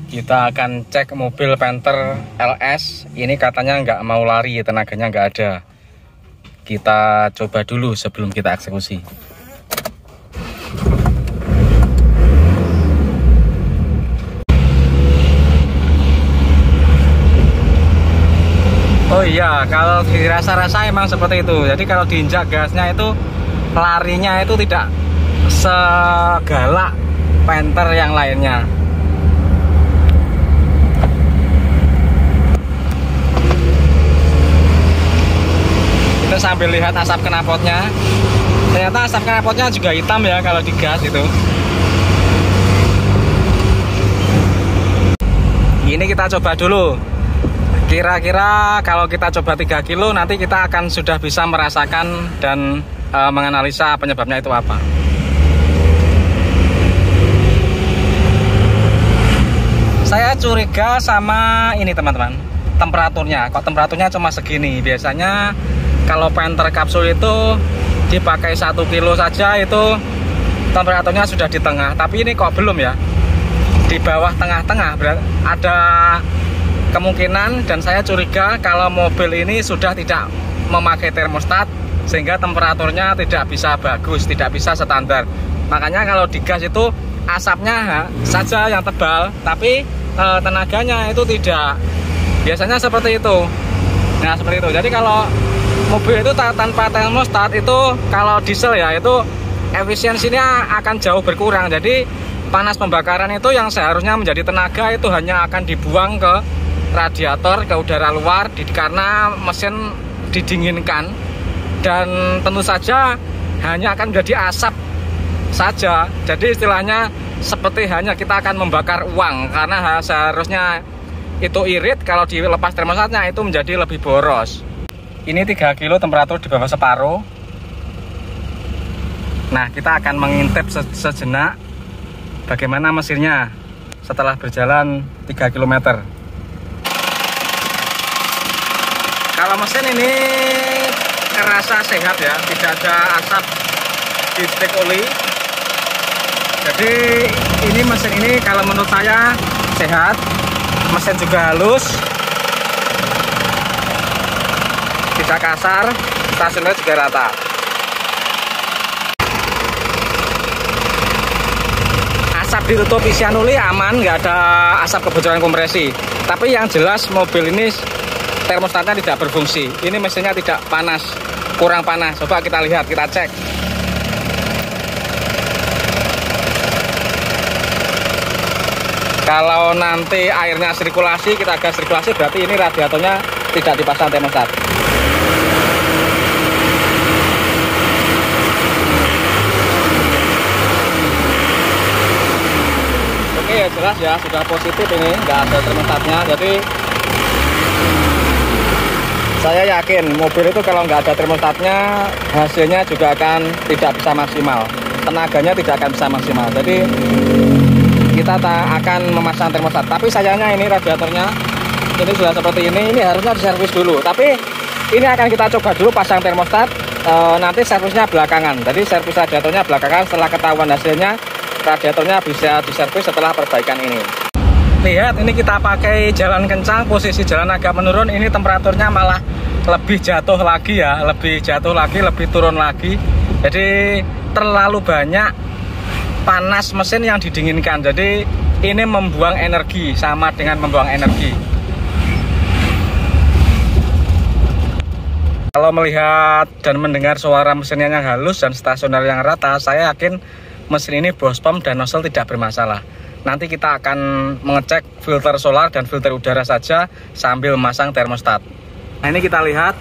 Kita akan cek mobil Panther LS. Ini katanya nggak mau lari, tenaganya nggak ada. Kita coba dulu sebelum kita eksekusi. Oh iya, kalau dirasa-rasa emang seperti itu. Jadi kalau diinjak gasnya itu larinya itu tidak segalak Panther yang lainnya. Kita sambil lihat asap knalpotnya. Ternyata asap knalpotnya juga hitam ya kalau digas itu. Ini kita coba dulu. Kira-kira kalau kita coba 3 kilo nanti kita akan sudah bisa merasakan dan menganalisa penyebabnya itu apa. Saya curiga sama ini teman-teman, temperaturnya. Kok temperaturnya cuma segini? Biasanya kalau Panther kapsul itu dipakai 1 kilo saja itu temperaturnya sudah di tengah. Tapi ini kok belum ya? Di bawah tengah-tengah. Ada kemungkinan dan saya curiga kalau mobil ini sudah tidak memakai termostat sehingga temperaturnya tidak bisa bagus, tidak bisa standar. Makanya kalau digas itu asapnya saja yang tebal, tapi tenaganya itu tidak. Biasanya seperti itu. Nah seperti itu. Jadi kalau mobil itu tanpa termostat itu kalau diesel ya itu efisiensinya akan jauh berkurang. Jadi panas pembakaran itu yang seharusnya menjadi tenaga itu hanya akan dibuang ke radiator, ke udara luar karena mesin didinginkan, dan tentu saja hanya akan menjadi asap saja. Jadi istilahnya seperti hanya kita akan membakar uang karena seharusnya itu irit, kalau dilepas termostatnya itu menjadi lebih boros. Ini 3 kilo temperatur di bawah separuh. Nah kita akan mengintip sejenak bagaimana mesinnya setelah berjalan 3 km. Kalau mesin ini terasa sehat ya, tidak ada asap di stik oli. Jadi ini mesin ini kalau menurut saya sehat. Mesin juga halus, tidak kasar, stasiunnya juga rata. Asap ditutup isian oli aman, nggak ada asap kebocoran kompresi. Tapi yang jelas mobil ini termostatnya tidak berfungsi. Ini mesinnya tidak panas, kurang panas. Coba kita lihat, kita cek. Kalau nanti airnya sirkulasi, kita gas sirkulasi, berarti ini radiatornya tidak dipasang termostat. Oke ya, jelas ya, sudah positif ini, nggak ada termostatnya. Jadi saya yakin mobil itu kalau nggak ada termostatnya hasilnya juga akan tidak bisa maksimal, tenaganya tidak akan bisa maksimal. Jadi kita akan memasang termostat. Tapi sayangnya ini radiatornya ini sudah seperti ini harusnya diservis dulu. Tapi ini akan kita coba dulu pasang termostat. Nanti servisnya belakangan. Jadi servis radiatornya belakangan setelah ketahuan hasilnya. Radiatornya bisa diservis setelah perbaikan ini. Lihat, ini kita pakai jalan kencang, posisi jalan agak menurun. Ini temperaturnya malah lebih jatuh lagi ya, lebih jatuh lagi, lebih turun lagi. Jadi terlalu banyak panas mesin yang didinginkan. Jadi ini membuang energi, sama dengan membuang energi. Kalau melihat dan mendengar suara mesinnya yang halus dan stasioner yang rata, saya yakin mesin ini bos pom dan nozzle tidak bermasalah. Nanti kita akan mengecek filter solar dan filter udara saja sambil memasang termostat. Nah ini kita lihat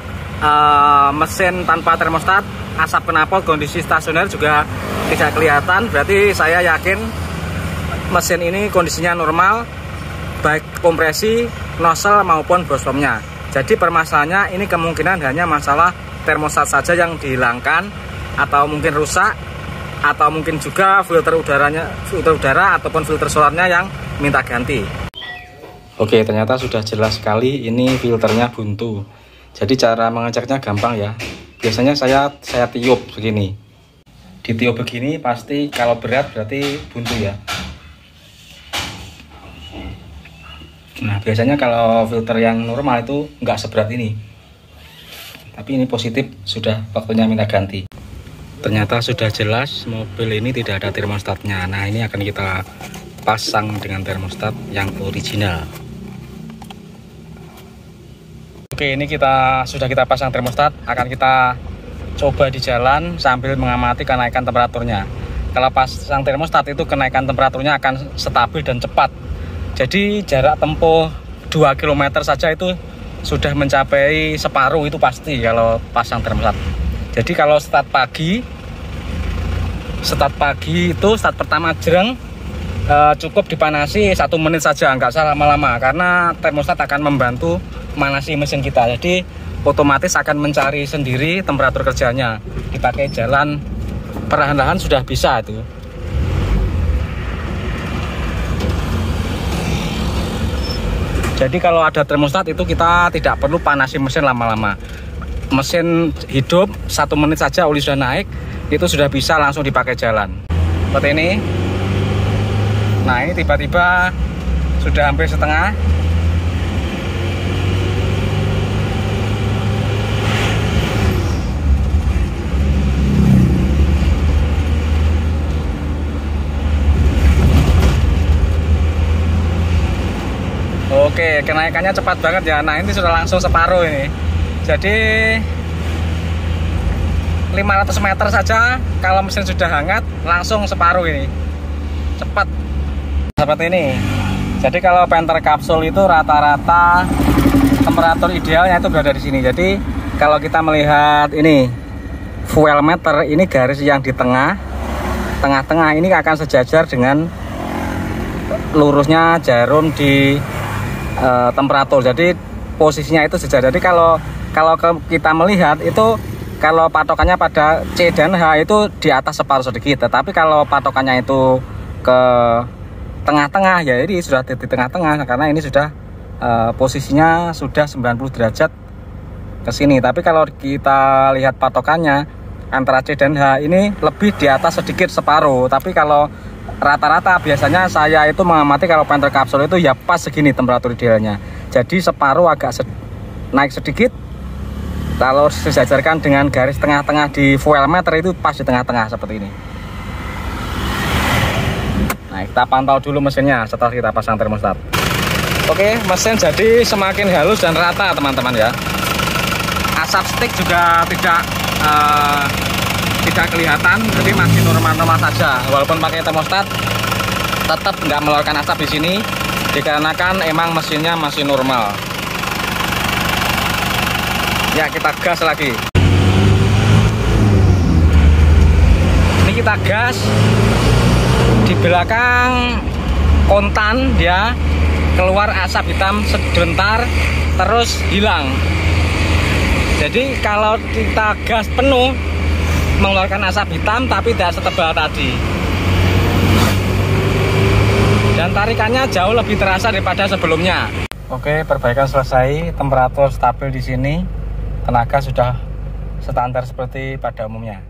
mesin tanpa termostat, asap knalpot, kondisi stasioner juga tidak kelihatan. Berarti saya yakin mesin ini kondisinya normal, baik kompresi, nozzle maupun bos pomnya. Jadi permasalahannya ini kemungkinan hanya masalah termostat saja yang dihilangkan, atau mungkin rusak, atau mungkin juga filter udara ataupun filter solarnya yang minta ganti. Oke, ternyata sudah jelas sekali ini filternya buntu. Jadi cara mengeceknya gampang ya. Biasanya saya tiup begini. Ditiup begini pasti kalau berat berarti buntu ya. Nah, biasanya kalau filter yang normal itu nggak seberat ini. Tapi ini positif, sudah waktunya minta ganti. Ternyata sudah jelas mobil ini tidak ada termostatnya. Nah, ini akan kita pasang dengan termostat yang original. Oke, ini sudah kita pasang termostat. Akan kita coba di jalan sambil mengamati kenaikan temperaturnya. Kalau pasang termostat itu kenaikan temperaturnya akan stabil dan cepat. Jadi jarak tempuh 2 km saja itu sudah mencapai separuh, itu pasti kalau pasang termostat. Jadi kalau start pagi itu start pertama jereng, cukup dipanasi 1 menit saja, nggak usah lama-lama, karena termostat akan membantu manasi mesin kita. Jadi otomatis akan mencari sendiri temperatur kerjanya. Dipakai jalan perlahan-lahan sudah bisa itu. Jadi kalau ada termostat itu kita tidak perlu panasi mesin lama-lama. Mesin hidup 1 menit saja oli sudah naik, itu sudah bisa langsung dipakai jalan. Seperti ini. Nah, ini tiba-tiba sudah hampir setengah. Oke, kenaikannya cepat banget ya. Nah, ini sudah langsung separuh ini. Jadi 500 meter saja kalau mesin sudah hangat langsung separuh ini. Cepat. Seperti ini. Jadi kalau Panther Capsule itu rata-rata temperatur idealnya itu berada di sini. Jadi kalau kita melihat ini fuel meter, ini garis yang di tengah-tengah ini akan sejajar dengan lurusnya jarum di temperatur. Jadi posisinya itu sejajar. Jadi kalau kita melihat itu, kalau patokannya pada C dan H itu di atas separuh sedikit, tetapi kalau patokannya itu ke tengah-tengah ya, ini sudah di tengah-tengah karena ini sudah posisinya sudah 90 derajat ke sini. Tapi kalau kita lihat patokannya antara C dan H ini lebih di atas sedikit separuh. Tapi kalau rata-rata biasanya saya itu mengamati kalau Panther Capsule itu ya pas segini temperatur idealnya. Jadi separuh agak naik sedikit. Kalau disejajarkan dengan garis tengah-tengah di fuel meter itu pas di tengah-tengah seperti ini. Nah, kita pantau dulu mesinnya setelah kita pasang termostat. Oke, mesin jadi semakin halus dan rata teman-teman ya. Asap stick juga tidak kelihatan, jadi masih normal-normal saja. Walaupun pakai termostat tetap nggak mengeluarkan asap di sini, dikarenakan emang mesinnya masih normal. Ya, kita gas lagi. Ini kita gas. Di belakang kontan dia keluar asap hitam sebentar terus hilang. Jadi kalau kita gas penuh mengeluarkan asap hitam tapi tidak setebal tadi. Dan tarikannya jauh lebih terasa daripada sebelumnya. Oke, perbaikan selesai, temperatur stabil di sini. Tenaga sudah standar seperti pada umumnya.